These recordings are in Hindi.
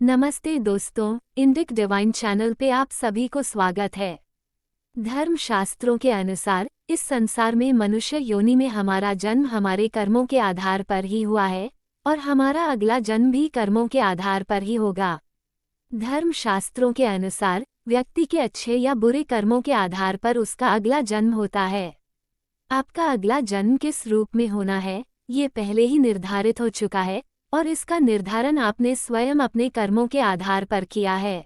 नमस्ते दोस्तों, इंडिक डिवाइन चैनल पे आप सभी को स्वागत है। धर्म शास्त्रों के अनुसार इस संसार में मनुष्य योनि में हमारा जन्म हमारे कर्मों के आधार पर ही हुआ है और हमारा अगला जन्म भी कर्मों के आधार पर ही होगा। धर्म शास्त्रों के अनुसार व्यक्ति के अच्छे या बुरे कर्मों के आधार पर उसका अगला जन्म होता है। आपका अगला जन्म किस रूप में होना है, ये पहले ही निर्धारित हो चुका है और इसका निर्धारण आपने स्वयं अपने कर्मों के आधार पर किया है।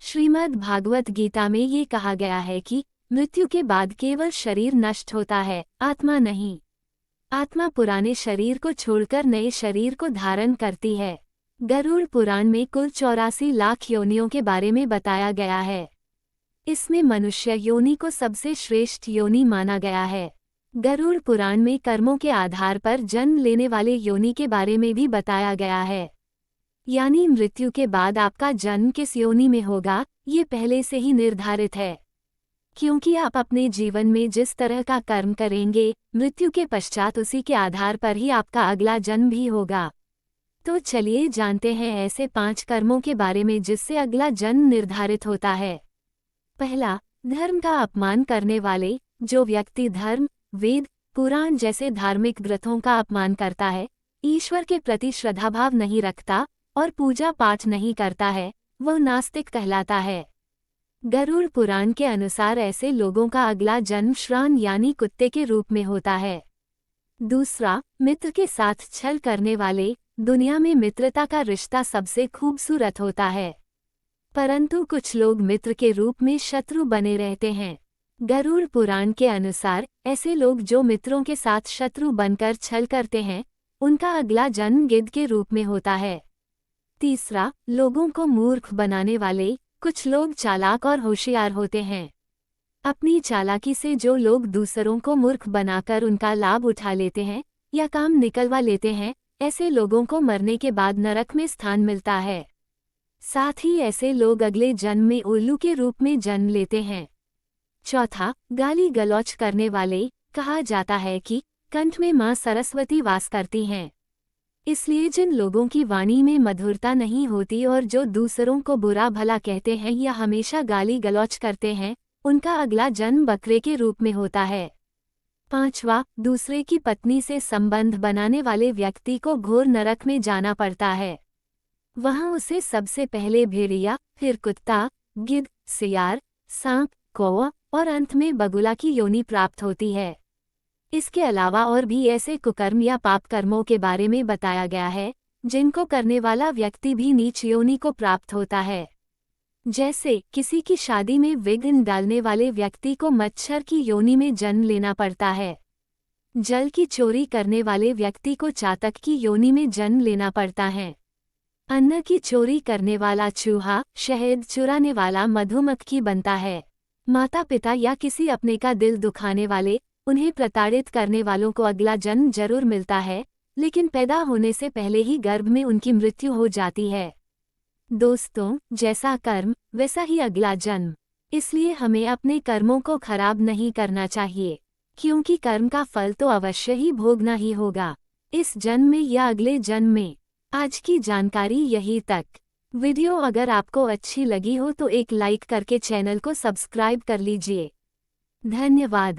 श्रीमद् भागवत गीता में ये कहा गया है कि मृत्यु के बाद केवल शरीर नष्ट होता है, आत्मा नहीं। आत्मा पुराने शरीर को छोड़कर नए शरीर को धारण करती है। गरुड़ पुराण में कुल 84 लाख योनियों के बारे में बताया गया है। इसमें मनुष्य योनि को सबसे श्रेष्ठ योनि माना गया है। गरुड़ पुराण में कर्मों के आधार पर जन्म लेने वाले योनि के बारे में भी बताया गया है। यानी मृत्यु के बाद आपका जन्म किस योनि में होगा, ये पहले से ही निर्धारित है। क्योंकि आप अपने जीवन में जिस तरह का कर्म करेंगे, मृत्यु के पश्चात उसी के आधार पर ही आपका अगला जन्म भी होगा। तो चलिए जानते हैं ऐसे 5 कर्मों के बारे में जिससे अगला जन्म निर्धारित होता है। पहला, धर्म का अपमान करने वाले। जो व्यक्ति धर्म, वेद, पुराण जैसे धार्मिक ग्रंथों का अपमान करता है, ईश्वर के प्रति श्रद्धाभाव नहीं रखता और पूजा पाठ नहीं करता है, वह नास्तिक कहलाता है। गरुड़ पुराण के अनुसार ऐसे लोगों का अगला जन्म श्वान यानी कुत्ते के रूप में होता है। दूसरा, मित्र के साथ छल करने वाले। दुनिया में मित्रता का रिश्ता सबसे खूबसूरत होता है, परंतु कुछ लोग मित्र के रूप में शत्रु बने रहते हैं। गरुड़ पुराण के अनुसार ऐसे लोग जो मित्रों के साथ शत्रु बनकर छल करते हैं, उनका अगला जन्म गिद्ध के रूप में होता है। तीसरा, लोगों को मूर्ख बनाने वाले। कुछ लोग चालाक और होशियार होते हैं। अपनी चालाकी से जो लोग दूसरों को मूर्ख बनाकर उनका लाभ उठा लेते हैं या काम निकलवा लेते हैं, ऐसे लोगों को मरने के बाद नरक में स्थान मिलता है। साथ ही ऐसे लोग अगले जन्म में उल्लू के रूप में जन्म लेते हैं। चौथा, गाली गलौच करने वाले। कहा जाता है कि कंठ में मां सरस्वती वास करती हैं। इसलिए जिन लोगों की वाणी में मधुरता नहीं होती और जो दूसरों को बुरा भला कहते हैं या हमेशा गाली गलौच करते हैं, उनका अगला जन्म बकरे के रूप में होता है। पांचवा, दूसरे की पत्नी से संबंध बनाने वाले व्यक्ति को घोर नरक में जाना पड़ता है। वहां उसे सबसे पहले भेड़िया, फिर कुत्ता, गिद्ध, सियार, सांप, कौवा और अंत में बगुला की योनि प्राप्त होती है। इसके अलावा और भी ऐसे कुकर्म या पाप कर्मों के बारे में बताया गया है, जिनको करने वाला व्यक्ति भी नीच योनि को प्राप्त होता है। जैसे किसी की शादी में विघ्न डालने वाले व्यक्ति को मच्छर की योनि में जन्म लेना पड़ता है। जल की चोरी करने वाले व्यक्ति को चातक की योनि में जन्म लेना पड़ता है। अन्न की चोरी करने वाला चूहा, शहद चुराने वाला मधुमक्खी बनता है। माता पिता या किसी अपने का दिल दुखाने वाले, उन्हें प्रताड़ित करने वालों को अगला जन्म जरूर मिलता है, लेकिन पैदा होने से पहले ही गर्भ में उनकी मृत्यु हो जाती है। दोस्तों, जैसा कर्म वैसा ही अगला जन्म। इसलिए हमें अपने कर्मों को खराब नहीं करना चाहिए, क्योंकि कर्म का फल तो अवश्य ही भोगना ही होगा, इस जन्म में या अगले जन्म में। आज की जानकारी यही तक। वीडियो अगर आपको अच्छी लगी हो तो एक लाइक करके चैनल को सब्सक्राइब कर लीजिए। धन्यवाद।